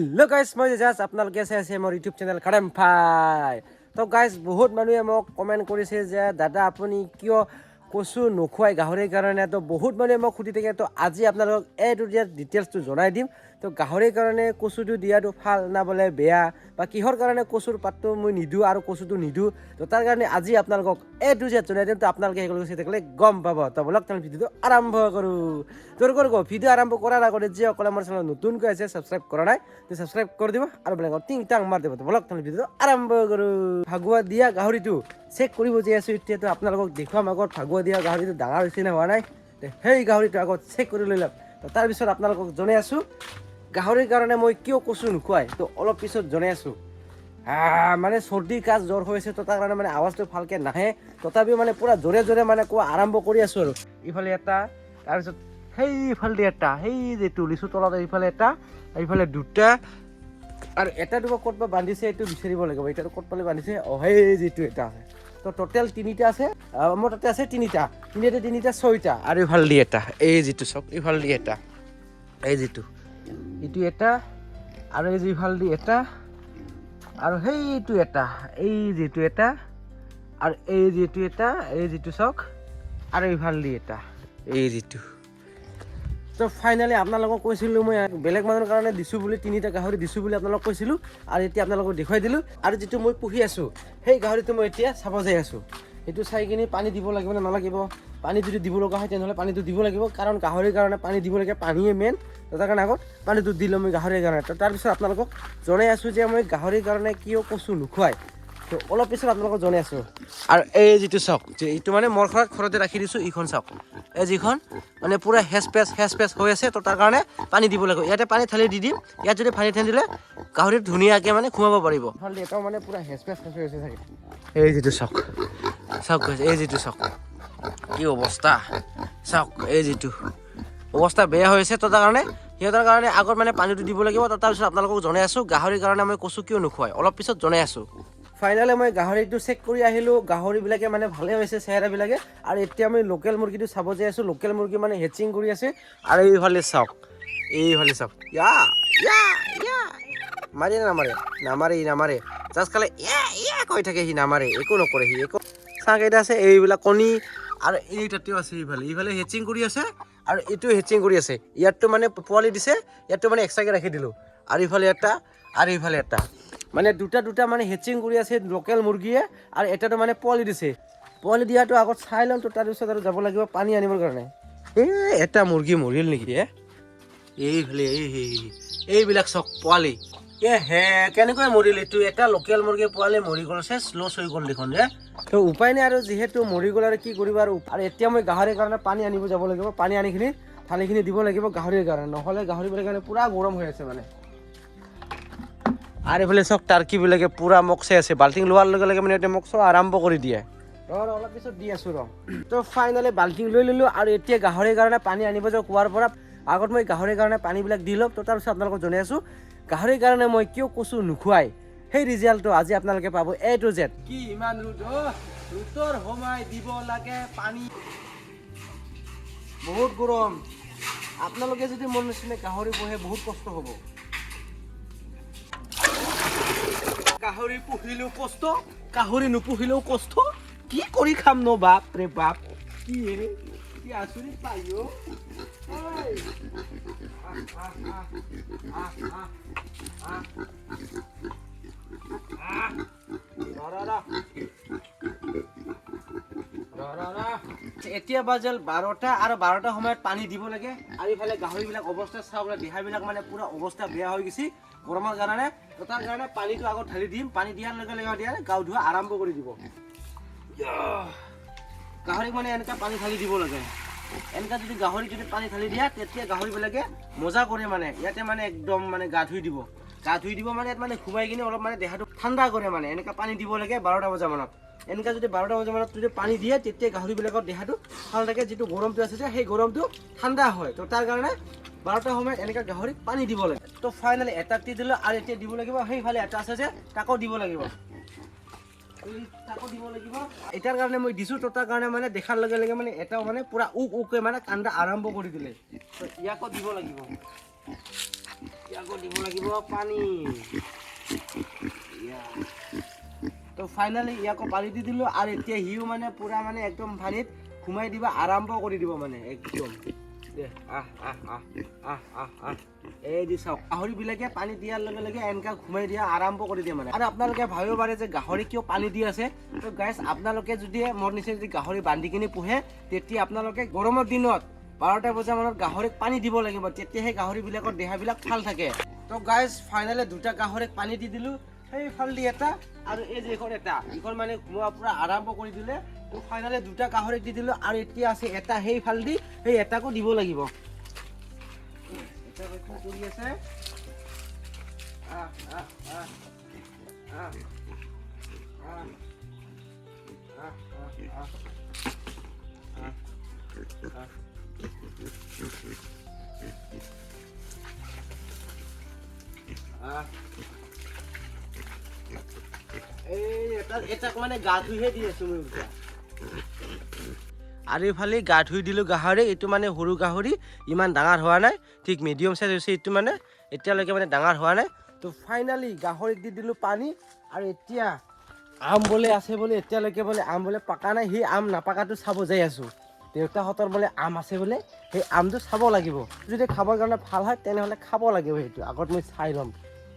hello' guys মই just আপোনালোকে চাই আছে মোৰ ইউটিউব চেনেল খাৰেম ভাই তো গাইজ বহুত মানুহে মোক কমেণ্ট কৰিছে যে দাদা আপুনি কিয় কচু নোখোৱাই গাহৰিৰ কাৰণে তো বহুত মানুহে মোক সুধি থাকে তো আজি আপোনালোকক এইটো ডিটেইলছটো জনাই দিম তো গাহৰিৰ কাৰণে কচুটো দিয়াটো ভাল না বোলে বেয়া বা কিহৰ কাৰণে কচুৰ পাতটো মই নিদিওঁ আৰু কচুটো নিদিওঁ তো তাৰ কাৰণে আজি আপোনালোকক এইটো জনাই দিম তো আপোনালোকে সেইগুলো চাই থাকিলে গম পাব তো বলক তাৰ ভিডিঅ'টো আৰম্ভ কৰোঁ তোৰ কৰিব ভিডিঅ' আৰম্ভ কৰাৰ আগতে যিসকলে আমাৰ চেনেল নতুনকৈ আছে ছাবস্ক্ৰাইব কৰা নাই তো ছাবস্ক্ৰাইব কৰি দিব আৰু বেলেগত টিং টাং মাৰ দিব বলক তাৰ ভিডিঅ'টো আৰম্ভ কৰোঁ ভাগুৱা দিয়া গাহৰিটো চেক কৰিব যে আছোঁ এতিয়াতো আপোনালোকক দেখুৱাম আগত ভাগুৱা দিয়া গাহৰিটো ডাঙৰ হৈছে নে হোৱা নাই সেই গাহৰিটো আগত চেক কৰি লৈ ল'ম তো তাৰপিছত আপোনালোকক জনাই আছোঁ গাহৰিৰ কাৰণে মই কিয় কচু নোখোৱাই তো অলপ পিছত জনাই আছোঁ মানে চৰ্দি কাজ জ্বৰ হৈ আছে তো তাৰ কাৰণে মানে আৱাজটো ভালকৈ নাহে তথাপিও মানে পূৰা জোৰে জোৰে মানে কোৱা আৰম্ভ কৰি আছোঁ আৰু ইফালে এটা তাৰপিছত সেইফালে এটা সেই যে তুলিছোঁ তলত এইফালে এটা এইফালে দুটা আৰু এটা দুটা ক'ত বান্ধিছে এইটো বিচাৰিব লাগিব এতিয়াতো ক'ত পালে বান্ধিছে সেই যিটো এটা আছে তো টোটেল তিনিটা আছে মোৰ তাতে আছে তিনিটা ছয়টা আৰু ইফাল দি এটা এই যিটো চক ইফাল দি এটা এই যিটো এইটো এটা আৰু এই যিফাল দি এটা আৰু সেইটো এটা এই যিটো এটা আৰু এই যিটো এটা এই যিটো চক আৰু ইফাল দি এটা এই যিটো তো ফাইনেলি আপোনালোকক কৈছিলোঁ মই বেলেগ মানুহৰ কাৰণে দিছোঁ বুলি তিনিটা গাহৰি দিছোঁ বুলি আপোনালোকক কৈছিলোঁ আৰু এতিয়া আপোনালোকক দেখুৱাই দিলোঁ আৰু যিটো মই পুহি আছোঁ সেই গাহৰিটো মই এতিয়া চাব যাই আছোঁ সেইটো চাই কিনি পানী দিব লাগিব নে নালাগিব পানী যদি দিব লগা হয় তেনেহ'লে পানীটো দিব লাগিব কাৰণ গাহৰিৰ কাৰণে পানী দিব লাগে পানীয়ে মেইন তাৰ কাৰণে আগত পানীটো দিলোঁ মই গাহৰিৰ কাৰণে তো তাৰপিছত আপোনালোকক জনাই আছোঁ যে মই গাহৰিৰ কাৰণে কিয় কচু নোখোৱাই তো অলপ পিছত আপোনালোকক জনাই আছোঁ আৰু এই যিটো চক এইটো মানে মোৰ ঘৰতে ৰাখি দিছোঁ এইখন চক এই যিখন মানে পূৰা হেচ পেচ হৈ আছে তো তাৰ কাৰণে পানী দিব লাগিব ইয়াতে পানী ঢালি দি দিম ইয়াত যদি পানী ঢালি দিলে গাহৰিত ধুনীয়াকৈ মানে সোমাব পাৰিব এটাও মানে পূৰা হেচ পেচ হৈ আছে চাগে এই যিটো চক এই যিটো চক কি অৱস্থা চাওক এই যিটো অৱস্থা বেয়া হৈ আছে তো তাৰ কাৰণে সিহঁতৰ কাৰণে আগত মানে পানীটো দিব লাগিব তো তাৰপিছত আপোনালোকক জনাই আছোঁ গাহৰিৰ কাৰণে মই কচু কিয় নোখোৱাই অলপ পিছত জনাই আছোঁ ফাইনেলি মই গাহৰিটো চেক কৰি আহিলোঁ গাহৰিবিলাকে মানে ভালে হৈছে চেহেৰাবিলাকে আৰু এতিয়া মই লোকেল মুৰ্গীটো চাব যাই আছোঁ লোকেল মুৰ্গী মানে হেচিং কৰি আছে আৰু এইফালে চাওক ইয়া মাৰে নামাৰে জাষ্ট খালে ইয়া কৈ থাকে সি নামাৰে একো নকৰে সি একো চাহ কেইটা আছে এইবিলাক কণী আৰু এই তাতেও আছে এইফালে হেচিং কৰি আছে আৰু এইটো হেচিং কৰি আছে ইয়াততো মানে পোৱালি দিছে ইয়াততো মানে এক্সট্ৰাকৈ ৰাখি দিলোঁ আৰু ইফালে এটা আৰু ইফালে এটা মানে দুটা মানে হেচিং কৰি আছে লোকেল মুৰ্গীয়ে আৰু এটাতো মানে পোৱালি দিছে পোৱালি দিয়াটো আগত চাই ল'ম তো তাৰপিছত আৰু যাব লাগিব পানী আনিবৰ কাৰণে এটা মুৰ্গী মৰিল নেকি এইফালে এইবিলাক চক পোৱালি কেনেকৈ মৰিল এইটো এটা লোকেল মুৰ্গী পোৱালি মৰি গ'ল লছ হৈ গ'ল দেখোন তো উপায় নাই আৰু যিহেতু মৰি গ'ল আৰু কি কৰিব আৰু এতিয়া মই গাহৰিৰ কাৰণে পানী আনিব যাব লাগিব পানী আনিখিনি থালিখিনি দিব লাগিব গাহৰিৰ কাৰণে নহ'লে গাহৰিবিলাকৰ কাৰণে পূৰা গৰম হৈ আছে মানে আৰু এইফালে চক টাৰ্কিবিলাকে পূৰা মোক চাই আছে বাল্টিং লোৱাৰ লগে লগে মানে এতিয়া মোক চব আৰম্ভ কৰি দিয়ে অলপ পিছত দি আছোঁ তো ফাইনেলি বাল্টিং লৈ ল'লোঁ আৰু এতিয়া গাহৰিৰ কাৰণে পানী আনিব যাওঁ কুঁৱাৰ পৰা আগত মই গাহৰিৰ কাৰণে পানীবিলাক দি লওক তো তাৰপিছত আপোনালোকক জনাই আছোঁ গাহৰিৰ কাৰণে মই কিয় কচু নোখোৱাই সেই ৰিজাল্টটো আজি আপোনালোকে পাব A to Z কি ইমান ৰুটৰ সময় দিব লাগে পানী বহুত গৰম আপোনালোকে যদি মন নিচিনা গাহৰি পোহে বহুত কষ্ট হ'ব গাহৰি পুহিলেও কষ্ট গাহৰি নুপুহিলেও কষ্ট কি কৰি খাম ন বাপ ৰে বাপ কি আচৰিত পাই এতিয়া বাজল 12টা আৰু 12টা সময়ত পানী দিব লাগে আৰু ইফালে গাহৰিবিলাক অৱস্থা চাবলৈ দেহাবিলাক মানে পুৰা অৱস্থা বেয়া হৈ গৈছে গৰমৰ কাৰণে তাৰ কাৰণে পানীটো আগত ঢালি দিম পানী দিয়াৰ লগে লগে দিয়া গাও ধোৱা আৰম্ভ কৰি দিব গাহৰিক মানে এনেকুৱা পানী ঢালি দিব লাগে এনেকুৱা যদি গাহৰি যদি পানী ঢালি দিয়া তেতিয়া গাহৰিবিলাকে মজা কৰে মানে ইয়াতে মানে একদম মানে গা ধুই দিব মানে ইয়াত মানে ঘুমাই কিনে অলপ মানে দেহাটো ঠাণ্ডা কৰে মানে এনেকুৱা পানী দিব লাগে 12টা বজামানত এনেকুৱা যদি 12টা বজামানত যদি পানী দিয়ে তেতিয়া গাহৰিবিলাকৰ দেহাটো ভাল থাকে যিটো গৰমটো আছে যে সেই গৰমটো ঠাণ্ডা হয় তো তাৰ কাৰণে 12টা সময়ত এনেকুৱা গাহৰিক পানী দিব লাগে তো ফাইনেলি এটা দি দিলোঁ আৰু এতিয়া দিব লাগিব সেইফালে এটা আছে যে তাকো দিব লাগিব এটাৰ কাৰণে মই দিছোঁ তো তাৰ কাৰণে মানে দেখাৰ লগে লগে মানে এটাও মানে পুৰা উকে মানে কান্দা আৰম্ভ কৰি দিলে তো ইয়াকো দিব লাগিব ইয়াকো দিব লাগিব পানী তো ফাইনালি ইয়াকো পানী দি দিলোঁ আৰু এতিয়া সিও মানে পূৰা মানে একদম পানীত সোমাই দিব আৰম্ভ কৰি দিব মানে একদম এই দি চাওক গাহৰিবিলাকে পানী দিয়াৰ লগে লগে এনেকা ঘুমাই দিয়া আৰম্ভ কৰি দিয়ে মানে আৰু আপোনালোকে ভাবিব পাৰে যে গাহৰি কিয় পানী দি আছে তো গাইজ আপোনালোকে যদি মোৰ নিচিনা যদি গাহৰি বান্ধি কিনি পোহে তেতিয়া আপোনালোকে গৰমৰ দিনত 12টা বজা মানত গাহৰিক পানী দিব লাগিব তেতিয়াহে গাহৰিবিলাকৰ দেহাবিলাক ভাল থাকে তো গাইজ ফাইনেলি দুটা গাহৰিক পানী দি দিলোঁ সেইফালেদি এটা আৰু এই যে এইখন এটা এইখন মানে ঘুমোৱা পূৰা আৰম্ভ কৰি দিলে তো ফাইনেলি দুটা গাহৰিক দি দিলোঁ আৰু এতিয়া আছে এটা সেইফালেদি সেই এটাকো দিব লাগিব কৰি আছে এটাক মানে গা ধুইহে দি আছো মই আৰু এইফালে গা ধুই দিলোঁ গাহৰি এইটো মানে সৰু গাহৰি ইমান ডাঙৰ হোৱা নাই ঠিক মিডিয়াম চাইজ হৈছে এইটো মানে এতিয়ালৈকে মানে ডাঙৰ হোৱা নাই তো ফাইনেলি গাহৰিক দি দিলোঁ পানী আৰু এতিয়া আম বোলে আছে বোলে এতিয়ালৈকে বোলে আম বোলে পকা নাই সেই আম নাপাকাটো চাব যাই আছোঁ দেউতাহঁতৰ বোলে আম আছে বোলে সেই আমটো চাব লাগিব যদি খাবৰ কাৰণে ভাল হয় তেনেহ'লে খাব লাগিব সেইটো আগত মই চাই ল'ম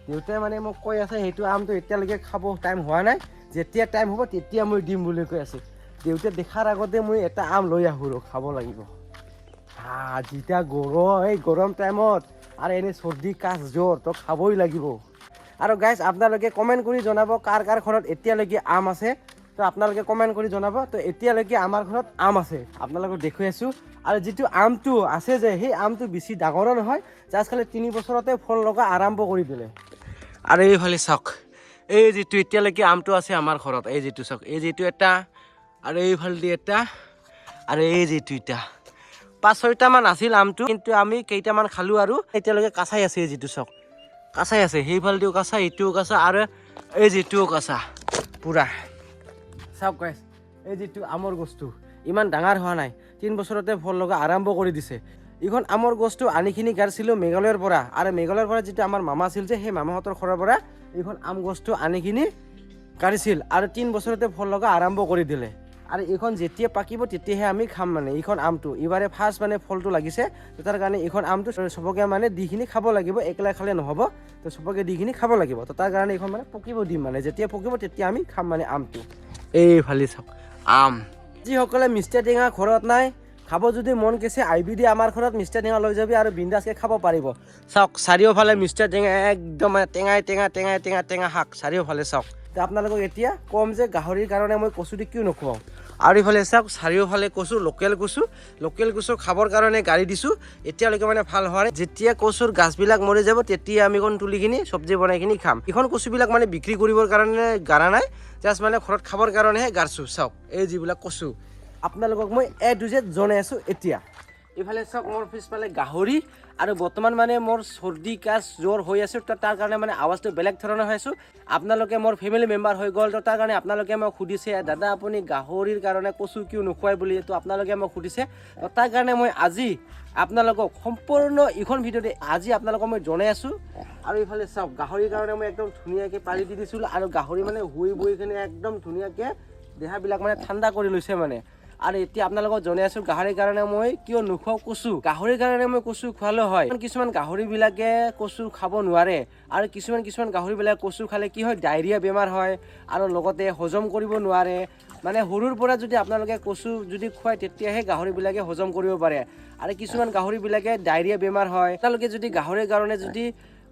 দেউতাই মানে মোক কৈ আছে সেইটো আমটো এতিয়ালৈকে খাব টাইম হোৱা নাই যেতিয়া টাইম হ'ব তেতিয়া মই দিম বুলি কৈ আছে দেউতাই দেখাৰ আগতে মই এটা আম লৈ আহোঁ ৰ খাব লাগিব যেতিয়া গৰম এই গৰম টাইমত আৰু এনে চৰ্দি কাহ জ্বৰ তো খাবই লাগিব আৰু গাইজ আপোনালোকে কমেণ্ট কৰি জনাব কাৰ কাৰ ঘৰত এতিয়ালৈকে আম আছে তো আপোনালোকে কমেণ্ট কৰি জনাব তো এতিয়ালৈকে আমাৰ ঘৰত আম আছে আপোনালোকক দেখুৱাই আছোঁ আৰু যিটো আমটো আছে যে সেই আমটো বেছি ডাঙৰো নহয় জাষ্ট খালি 3 বছৰতে ফল লগা আৰম্ভ কৰি দিলে আৰু এইফালে চাওক এই যিটো এতিয়ালৈকে আমটো আছে আমাৰ ঘৰত এই যিটো চাওক এই যিটো এটা আৰু এইফালেদি এটা আৰু এই যিটো এটা 5-6টামান আছিল আমটো কিন্তু আমি কেইটামান খালোঁ আৰু এতিয়ালৈকে কাঁচাই আছে এই যিটো চাওক কাঁচাই আছে সেইফালেদিও কাঁচা এইটোও কাঁচা আৰু এই যিটোও কাঁচা পূৰা চাওক গাইজ এই যিটো আমৰ গছটো ইমান ডাঙৰ হোৱা নাই 3 বছৰতে ফল লগা আৰম্ভ কৰি দিছে এইখন আমৰ গছটো আনিখিনি গাড়িছিলোঁ মেঘালয়ৰ পৰা আৰু মেঘালয়ৰ পৰা যিটো আমাৰ মামা আছিল যে সেই মামাহঁতৰ ঘৰৰ পৰা এইখন আম গছটো আনিখিনি গাড়িছিল আৰু 3 বছৰতে ফল লগা আৰম্ভ কৰি দিলে আৰু এইখন যেতিয়া পাকিব তেতিয়াহে আমি খাম মানে এইখন আমটো এইবাৰে ফাৰ্ষ্ট মানে ফলটো লাগিছে তাৰ কাৰণে এইখন আমটো চবকে মানে দিখিনি খাব লাগিব একলাই খালে নহ'ব তো চবকে দিখিনি খাব লাগিব তো তাৰ কাৰণে এইখন মানে পকিব দিম মানে যেতিয়া পকিব তেতিয়া আমি খাম মানে আমটো এইফালে চাওক আম যিসকলে মিষ্টি টেঙা ঘৰত নাই খাব যদি মন গৈছে আহিবি দি আমাৰ ঘৰত মিষ্টি টেঙা লৈ যাবি আৰু বিন্দাছকৈ খাব পাৰিব চাওক চাৰিওফালে মিষ্টি টেঙা একদম টেঙাই টেঙা টেঙাই টেঙা টেঙা শাক চাৰিওফালে চাওক আপোনালোকক এতিয়া কম যে গাহৰিৰ কাৰণে মই কচু দি কিয় নোখোৱাওঁ আৰু ইফালে চাওক চাৰিওফালে কচু লোকেল কচু খাবৰ কাৰণে গাড়ী দিছোঁ এতিয়ালৈকে মানে ভাল হোৱা নাই যেতিয়া কচুৰ গাছবিলাক মৰি যাব তেতিয়া আমি এখন তুলি কিনি চব্জি বনাই কিনি খাম এইখন কচুবিলাক মানে বিক্ৰী কৰিবৰ কাৰণে গাড়া নাই জাষ্ট মানে ঘৰত খাবৰ কাৰণেহে গাড়ছোঁ চাওক এই যিবিলাক কচু আপোনালোকক মই A to Z জনাই আছোঁ এতিয়া এইফালে চাওক মোৰ পিছফালে গাহৰি আৰু বৰ্তমান মানে মোৰ চৰ্দি কাহ জ্বৰ হৈ আছে তাৰ কাৰণে মানে আৱাজটো বেলেগ ধৰণৰ হৈ আছোঁ আপোনালোকে মোৰ ফেমিলি মেম্বাৰ হৈ গ'ল তো তাৰ কাৰণে আপোনালোকে মোক সুধিছে দাদা আপুনি গাহৰিৰ কাৰণে কচু কিয় নোখোৱাই বুলি তো আপোনালোকে মোক সুধিছে তো তাৰ কাৰণে মই আজি আপোনালোকক সম্পূৰ্ণ এইখন ভিডিঅ'তে আজি আপোনালোকক মই জনাই আছোঁ আৰু এইফালে চাওক গাহৰিৰ কাৰণে মই একদম ধুনীয়াকৈ পাৰি দি দিছিলোঁ আৰু গাহৰি মানে শুই বহি কিনে একদম ধুনীয়াকৈ দেহাবিলাক মানে ঠাণ্ডা কৰি লৈছে মানে আৰু এতিয়া আপোনালোকক জনাই আছোঁ গাহৰিৰ কাৰণে মই কিয় নোখোৱাওঁ কচু গাহৰিৰ কাৰণে মই কচু খোৱালে হয় কিছুমান গাহৰিবিলাকে কচু খাব নোৱাৰে আৰু কিছুমান গাহৰিবিলাকে কচু খালে কি হয় ডায়েৰিয়া বেমাৰ হয় আৰু লগতে হজম কৰিব নোৱাৰে মানে সৰুৰ পৰা যদি আপোনালোকে কচু যদি খুৱায় তেতিয়াহে গাহৰিবিলাকে হজম কৰিব পাৰে আৰু কিছুমান গাহৰিবিলাকে ডায়েৰিয়া বেমাৰ হয় আপোনালোকে যদি গাহৰিৰ কাৰণে যদি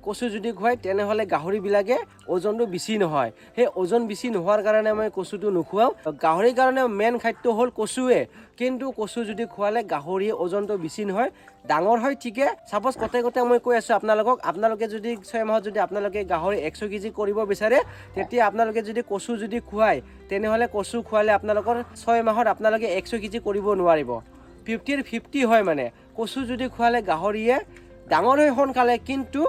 কচু যদি খুৱায় তেনেহ'লে গাহৰিবিলাকে ওজনটো বেছি নহয় সেই ওজন বেছি নোহোৱাৰ কাৰণে মই কচুটো নোখোৱাওঁ গাহৰিৰ কাৰণে মেইন খাদ্য হ'ল কচুৱে কিন্তু কচু যদি খোৱালে গাহৰিৰ ওজনটো বেছি নহয় ডাঙৰ হয় ঠিকে চাপ'জ কতে মই কৈ আছোঁ আপোনালোকে যদি 6 মাহত যদি আপোনালোকে গাহৰি 100 কেজি কৰিব বিচাৰে তেতিয়া আপোনালোকে যদি কচু যদি খুৱায় তেনেহ'লে কচু খোৱালে আপোনালোকৰ 6 মাহত আপোনালোকে 100 কেজি কৰিব নোৱাৰিব 50 হয় মানে কচু যদি খোৱালে গাহৰিয়ে ডাঙৰ হয় সোনকালে কিন্তু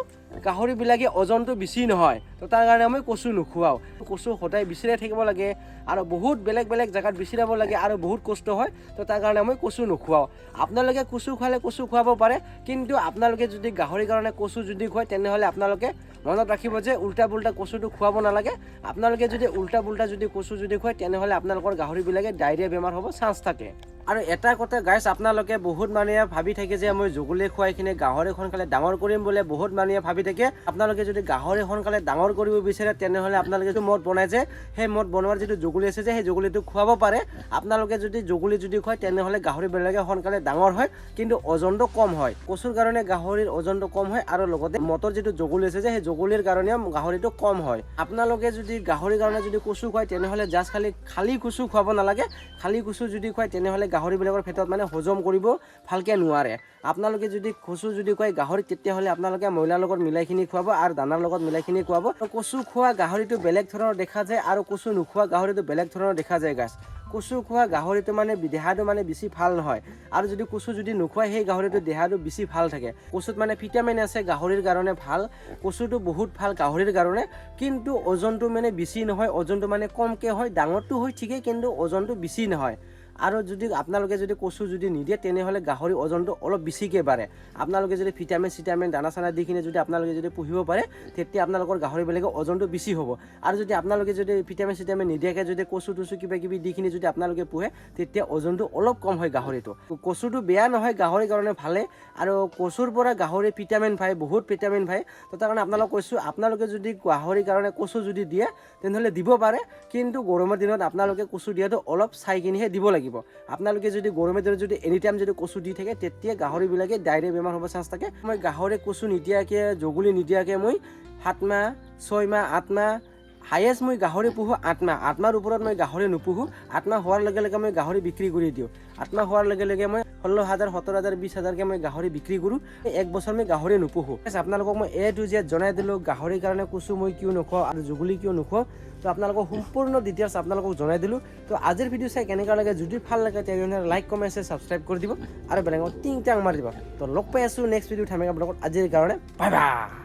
গাহৰিবিলাকে ওজনটো বেছি নহয় তো তাৰ কাৰণে মই কচু নুখুৱাওঁ কচু সদায় বিচৰাই থাকিব লাগে আৰু বহুত বেলেগ বেলেগ জেগাত বিচৰাব লাগে আৰু বহুত কষ্ট হয় তো তাৰ কাৰণে মই কচু নুখুৱাওঁ আপোনালোকে কচু খোৱালে কচু খুৱাব পাৰে কিন্তু আপোনালোকে যদি গাহৰিৰ কাৰণে কচু যদি খুৱায় তেনেহ'লে আপোনালোকে মনত ৰাখিব যে উল্টা পুল্টা কচুটো খুৱাব নালাগে আপোনালোকে যদি উল্টা পুল্টা যদি কচু যদি খুৱায় তেনেহ'লে আপোনালোকৰ গাহৰিবিলাকে ডায়েৰিয়া বেমাৰ হ'ব চান্স থাকে আৰু এটা কথা গাইছ আপোনালোকে বহুত মানুহে ভাবি থাকে যে মই জুগুলি খুৱাই কিনে গাহৰি সোনকালে ডাঙৰ কৰিম বোলে বহুত মানুহে ভাবি থাকে আপোনালোকে যদি গাহৰি সোনকালে ডাঙৰ কৰিব বিচাৰে তেনেহ'লে আপোনালোকে যিটো মদ বনাই যে সেই মদ বনোৱাৰ যিটো জুগুলি আছে যে সেই জুগুলিটো খুৱাব পাৰে আপোনালোকে যদি জুগুলি যদি খুৱায় তেনেহ'লে গাহৰিবিলাকে সোনকালে ডাঙৰ হয় কিন্তু ওজনটো কম হয় কচুৰ কাৰণে গাহৰিৰ ওজনটো কম হয় আৰু লগতে মদৰ যিটো জুগুলি আছে যে সেই জুগুলিৰ কাৰণে গাহৰিটো কম হয় আপোনালোকে যদি গাহৰিৰ কাৰণে যদি কচু খুৱায় তেনেহ'লে জাষ্ট খালি কচু খুৱাব নালাগে খালি কচু যদি খুৱায় তেনেহ'লে গাহৰিবিলাকৰ পেটত মানে হজম কৰিব ভালকৈ নোৱাৰে আপোনালোকে যদি কচু যদি খুৱায় গাহৰি তেতিয়াহ'লে আপোনালোকে ময়লাৰ লগত মিলাইখিনি খুৱাব আৰু দানাৰ লগত মিলাইখিনি খুৱাব কচু খোৱা গাহৰিটো বেলেগ ধৰণৰ দেখা যায় আৰু কচু নোখোৱা গাহৰিটো বেলেগ ধৰণৰ দেখা যায় গাছ কচু খোৱা গাহৰিটো মানে দেহাটো মানে বেছি ভাল নহয় আৰু যদি কচু যদি নোখোৱায় সেই গাহৰিটো দেহাটো বেছি ভাল থাকে কচুত মানে ভিটামিন আছে গাহৰিৰ কাৰণে ভাল কচুটো বহুত ভাল গাহৰিৰ কাৰণে কিন্তু ওজনটো মানে বেছি নহয় ওজনটো মানে কমকৈ হয় ডাঙৰটো হয় ঠিকেই কিন্তু ওজনটো বেছি নহয় আৰু যদি আপোনালোকে যদি কচু যদি নিদিয়ে তেনেহ'লে গাহৰি ওজনটো অলপ বেছিকৈ বাঢ়ে আপোনালোকে যদি ভিটামিন দানা চানা দি কিনে যদি আপোনালোকে যদি পুহিব পাৰে তেতিয়া আপোনালোকৰ গাহৰিবিলাকৰ ওজনটো বেছি হ'ব আৰু যদি আপোনালোকে যদি ভিটামিন নিদিয়াকৈ যদি কচু টচু কিবা কিবি দি কিনে যদি আপোনালোকে পোহে তেতিয়া ওজনটো অলপ কম হয় গাহৰিটো কচুটো বেয়া নহয় গাহৰিৰ কাৰণে ভালে আৰু কচুৰ পৰা গাহৰি ভিটামিন পায় বহুত ভিটামিন পায় তো তাৰ কাৰণে আপোনালোকক কৈছোঁ আপোনালোকে যদি গাহৰিৰ কাৰণে কচু যদি দিয়ে তেনেহ'লে দিব পাৰে কিন্তু গৰমৰ দিনত আপোনালোকে কচু দিয়াটো অলপ চাই কিনিহে দিব লাগিব আপোনালোকে যদি গৰমৰ দিনত যদি এনি টাইম যদি কচু দি থাকে তেতিয়া গাহৰিবিলাকে ডায়েৰিয়া বেমাৰ হ'ব চান্স থাকে মই গাহৰি কচু নিদিয়াকৈ জগুলি নিদিয়াকৈ মই 7 মাহ 6 মাহ 8 মাহ হায়েষ্ট মই গাহৰি পুহোঁ 8 মাহ 8 মাহৰ ওপৰত মই গাহৰি নুপুহোঁ 8 মাহ হোৱাৰ লগে লগে মই গাহৰি বিক্ৰী কৰি দিওঁ 8 মাহ হোৱাৰ লগে লগে মই 16,000 17,000 20,000কৈ মই গাহৰি বিক্ৰী কৰোঁ 1 বছৰ মই গাহৰি নুপুহোঁ আপোনালোকক মই A to Z জনাই দিলোঁ গাহৰিৰ কাৰণে কচু মই কিয় নোখোৱাওঁ আৰু জুগুলি কিয় নোখোৱাওঁ তো আপোনালোকক সম্পূৰ্ণ ডিটেইলছ আপোনালোকক জনাই দিলোঁ তো আজিৰ ভিডিঅ' চাই কেনেকুৱা লাগে যদি ভাল লাগে তেনেহ'লে লাইক কমেণ্ট ছাবস্ক্ৰাইব কৰি দিব আৰু বেলেগক টিং টাং মাৰি দিব তো লগ পাই আছোঁ নেক্সট ভিডিঅ'ত আপোনালোকৰ আজিৰ কাৰণে বাই বাই